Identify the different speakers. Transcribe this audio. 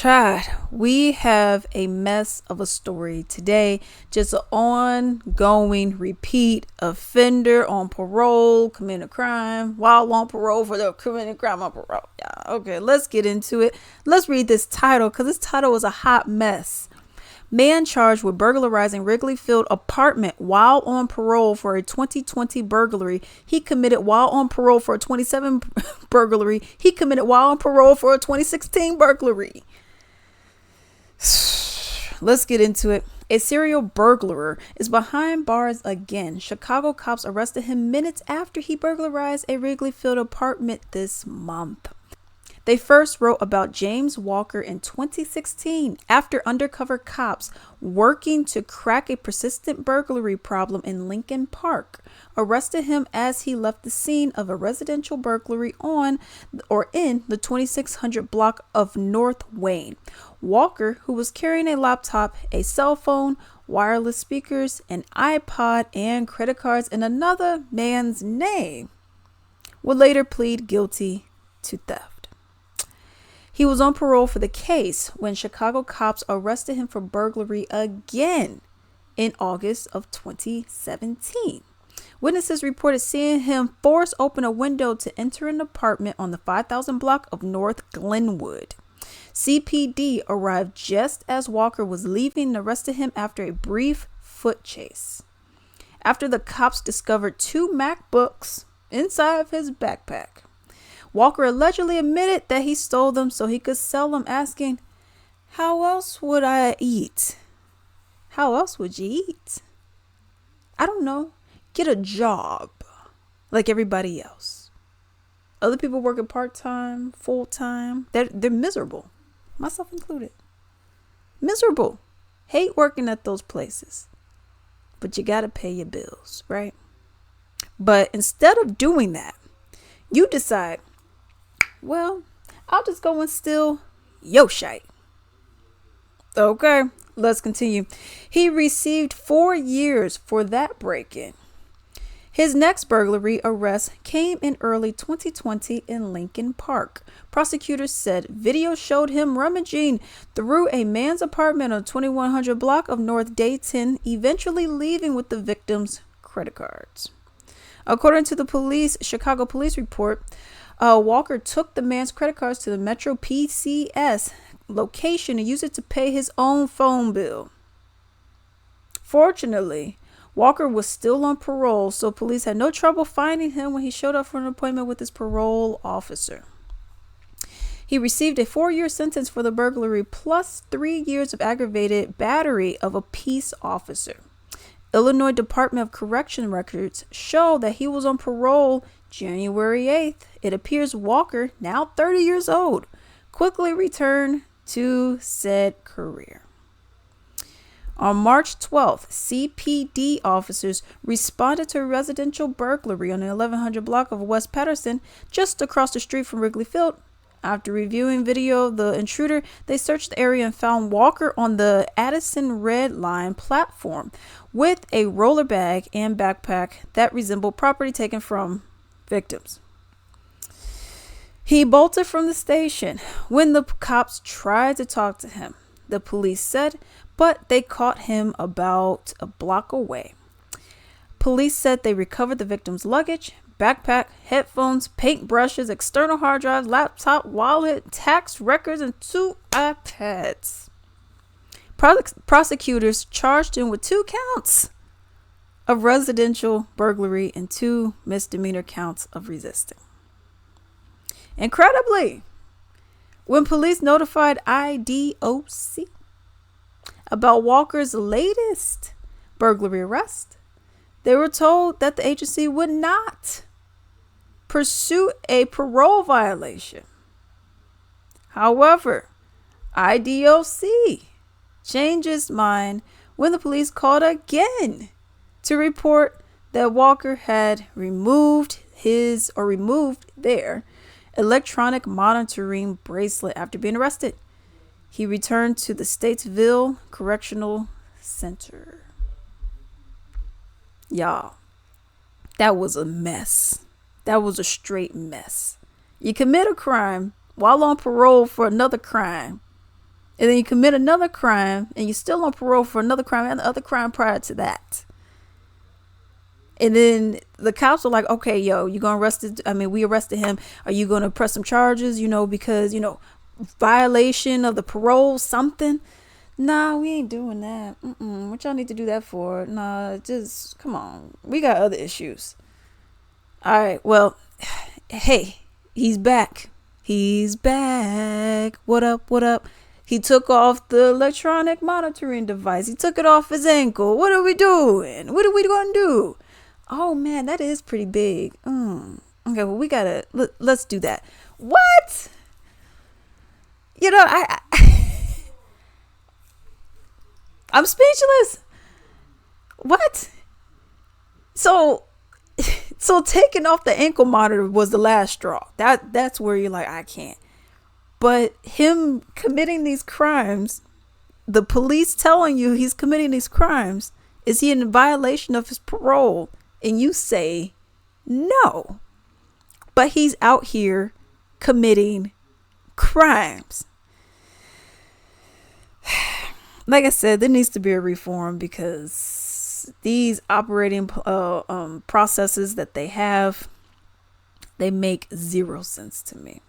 Speaker 1: Chad, we have a mess of a story today. Just an ongoing repeat offender on parole, committing a crime while on parole for the committing crime on parole. Yeah, okay, let's get into it. Let's read this title because this title is a hot mess. Man charged with burglarizing Wrigley Field apartment while on parole for a 2020 burglary. He committed while on parole for a 2017 burglary. He committed while on parole for a 2016 burglary. Let's get into it. A serial burglar is behind bars again. Chicago cops arrested him minutes after he burglarized a Wrigley Field apartment this month. They first wrote about James Walker in 2016 after undercover cops working to crack a persistent burglary problem in Lincoln Park arrested him as he left the scene of a residential burglary in the 2600 block of North Wayne. Walker, who was carrying a laptop, a cell phone, wireless speakers, an iPod, and credit cards in another man's name, would later plead guilty to theft. He was on parole for the case when Chicago cops arrested him for burglary again in August of 2017. Witnesses reported seeing him force open a window to enter an apartment on the 5000 block of North Glenwood. CPD arrived just as Walker was leaving and arrested him after a brief foot chase. After the cops discovered 2 MacBooks inside of his backpack, Walker allegedly admitted that he stole them so he could sell them, asking, "How else would I eat?" How else would you eat? I don't know. Get a job like everybody else. Other people working part-time, full-time. They're miserable. Myself included. Miserable. Hate working at those places. But you got to pay your bills, right? But instead of doing that, you decide, well, I'll just go and steal your shite. Okay, let's continue. He received 4 years for that break-in. His next burglary arrest came in early 2020 in Lincoln Park. Prosecutors said video showed him rummaging through a man's apartment on 2100 block of North Dayton, eventually leaving with the victim's credit cards. According to the Chicago police report, Walker took the man's credit cards to the Metro PCS location and used it to pay his own phone bill. Fortunately, Walker was still on parole, so police had no trouble finding him when he showed up for an appointment with his parole officer. He received a 4-year sentence for the burglary plus 3 years of aggravated battery of a peace officer. Illinois Department of Correction records show that he was on parole January 8th. It appears Walker, now 30 years old, quickly returned to said career. On March 12th, CPD officers responded to a residential burglary on the 1100 block of West Patterson, just across the street from Wrigley Field. After reviewing video of the intruder, they searched the area and found Walker on the Addison Red Line platform with a roller bag and backpack that resembled property taken from victims. He bolted from the station when the cops tried to talk to him, the police said, but they caught him about a block away. Police said they recovered the victim's luggage, backpack, headphones, paintbrushes, external hard drives, laptop, wallet, tax records, and 2 iPads. Prosecutors charged him with 2 counts of residential burglary and 2 misdemeanor counts of resisting. Incredibly, when police notified IDOC about Walker's latest burglary arrest, they were told that the agency would not pursue a parole violation. However, IDOC changed its mind when the police called again to report that Walker had removed their electronic monitoring bracelet after being arrested. He returned to the Statesville Correctional Center. Y'all, that was a mess. That was a straight mess. You commit a crime while on parole for another crime, and then you commit another crime and you're still on parole for another crime and the other crime prior to that. And then the cops are like, okay, yo, you gonna arrest it? I mean, we arrested him. Are you gonna press some charges? Because violation of the parole something. Nah, we ain't doing that. What y'all need to do that for? Nah, just come on. We got other issues. All right. Well, hey, he's back. He's back. What up? What up? He took off the electronic monitoring device. He took it off his ankle. What are we doing? What are we gonna do? Oh man, that is pretty big. Okay, well let's do that. What? I'm speechless. What? So taking off the ankle monitor was the last straw. That's where you're like, I can't. But him committing these crimes, the police telling you he's committing these crimes, is he in violation of his parole? And you say no. But he's out here committing crimes. Like I said, there needs to be a reform because these operating processes that they have, they make zero sense to me.